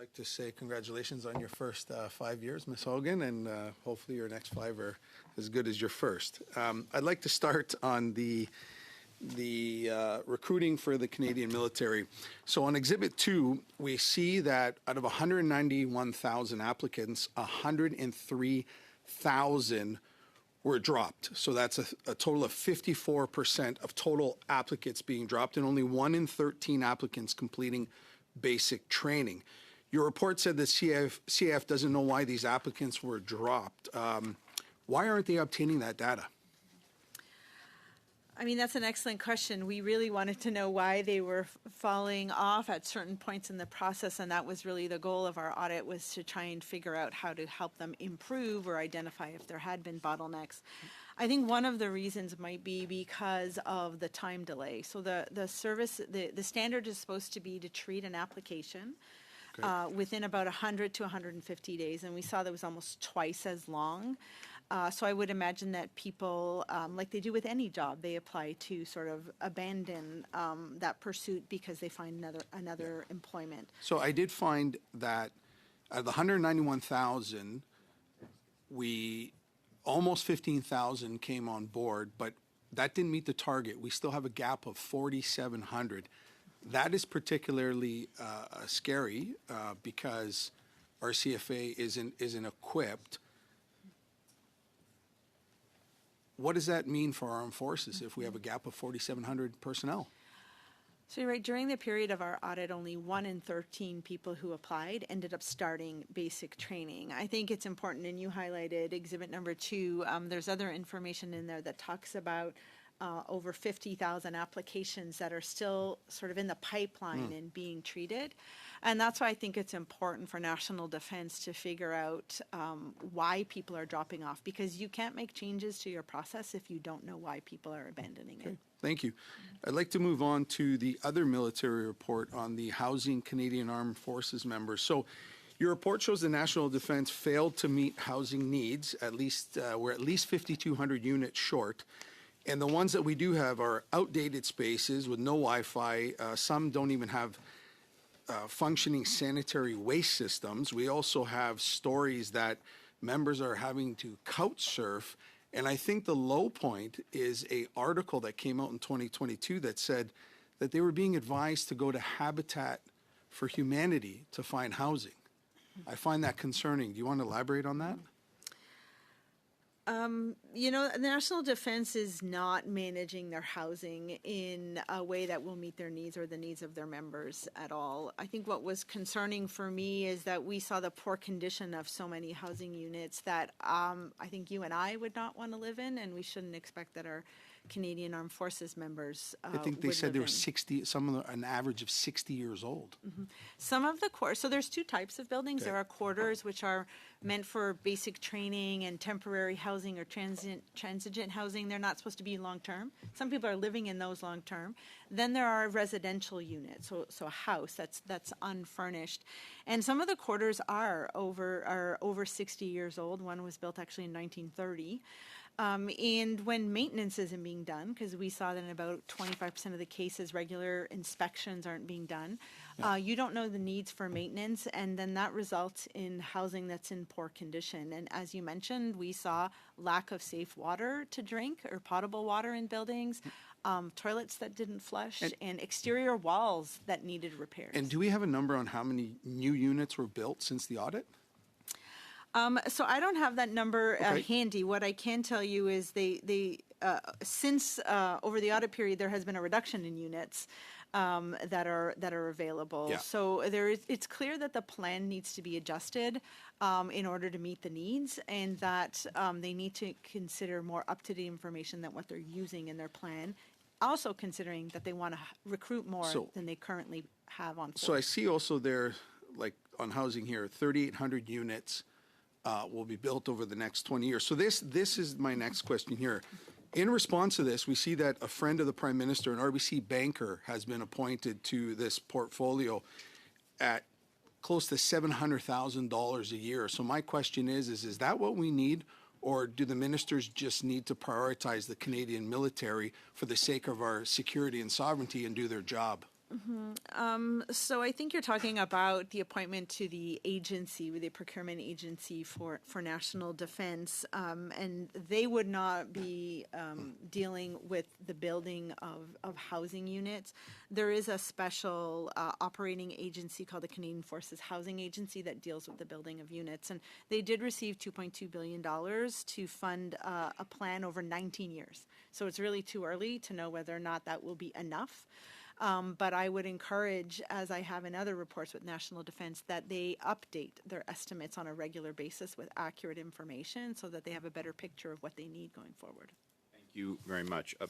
like to say congratulations on your first 5 years, Ms. Hogan, and hopefully your next 5 are as good as your first. I'd like to start on the recruiting for the Canadian military. So on Exhibit 2, we see that out of 191,000 applicants, 103,000 were dropped. So that's a total of 54% of total applicants being dropped, and only 1 in 13 applicants completing basic training. Your report said that CAF doesn't know why these applicants were dropped. Why aren't they obtaining that data? I mean, that's an excellent question. We really wanted to know why they were falling off at certain points in the process, and that was really the goal of our audit, was to try and figure out how to help them improve or identify if there had been bottlenecks. I think one of the reasons might be because of the time delay. So the standard is supposed to be to treat an application within about 100 to 150 days, and we saw that was almost twice as long. So I would imagine that people, like they do with any job, they apply to sort of abandon that pursuit because they find another employment. So I did find that out of the 191,000, almost 15,000 came on board, but that didn't meet the target. We still have a gap of 4,700. That is particularly scary because our CFA isn't equipped. What does that mean for our armed forces if we have a gap of 4,700 personnel? So you're right, during the period of our audit, only 1 in 13 people who applied ended up starting basic training. I think it's important, and you highlighted exhibit number 2, there's other information in there that talks about over 50,000 applications that are still sort of in the pipeline and being treated. And that's why I think it's important for national defense to figure out why people are dropping off, because you can't make changes to your process if you don't know why people are abandoning it. Thank you. I'd like to move on to the other military report on the housing Canadian Armed Forces members. So your report shows the National Defense failed to meet housing needs. We're at least 5,200 units short. And the ones that we do have are outdated spaces with no Wi-Fi. Some don't even have functioning sanitary waste systems. We also have stories that members are having to couch surf. And I think the low point is an article that came out in 2022 that said that they were being advised to go to Habitat for Humanity to find housing. I find that concerning. Do you want to elaborate on that? You know, the National Defense is not managing their housing in a way that will meet their needs or the needs of their members at all. I think what was concerning for me is that we saw the poor condition of so many housing units that I think you and I would not want to live in, and we shouldn't expect that our Canadian Armed Forces members I think they said they were 60, some of them an average of 60 years old. Some of the quarters, so there's 2 types of buildings. There are quarters which are meant for basic training and temporary housing or transigent housing. They're not supposed to be long-term. Some people are living in those long-term. Then there are residential units, so a house that's unfurnished. And some of the quarters are over 60 years old. One was built actually in 1930. And when maintenance isn't being done, because we saw that in about 25% of the cases, regular inspections aren't being done, you don't know the needs for maintenance, and then that results in housing that's in poor condition. And as you mentioned, we saw lack of safe water to drink or potable water in buildings, toilets that didn't flush, and exterior walls that needed repairs. And do we have a number on how many new units were built since the audit? So I don't have that number handy. What I can tell you is since over the audit period, there has been a reduction in units that are available. Yeah. So it's clear that the plan needs to be adjusted in order to meet the needs, and that they need to consider more up-to-date information than what they're using in their plan. Also considering that they want to recruit more than they currently have on force. So I see also there, like on housing here, 3,800 units will be built over the next 20 years. So this is my next question here. In response to this, we see that a friend of the Prime Minister, an RBC banker, has been appointed to this portfolio at close to $700,000 a year. So my question is that what we need, or do the ministers just need to prioritize the Canadian military for the sake of our security and sovereignty and do their job? So I think you're talking about the appointment to the agency, the procurement agency for national defense, and they would not be dealing with the building of housing units. There is a special operating agency called the Canadian Forces Housing Agency that deals with the building of units, and they did receive $2.2 billion to fund a plan over 19 years. So it's really too early to know whether or not that will be enough. But I would encourage, as I have in other reports with National Defense, that they update their estimates on a regular basis with accurate information so that they have a better picture of what they need going forward. Thank you very much.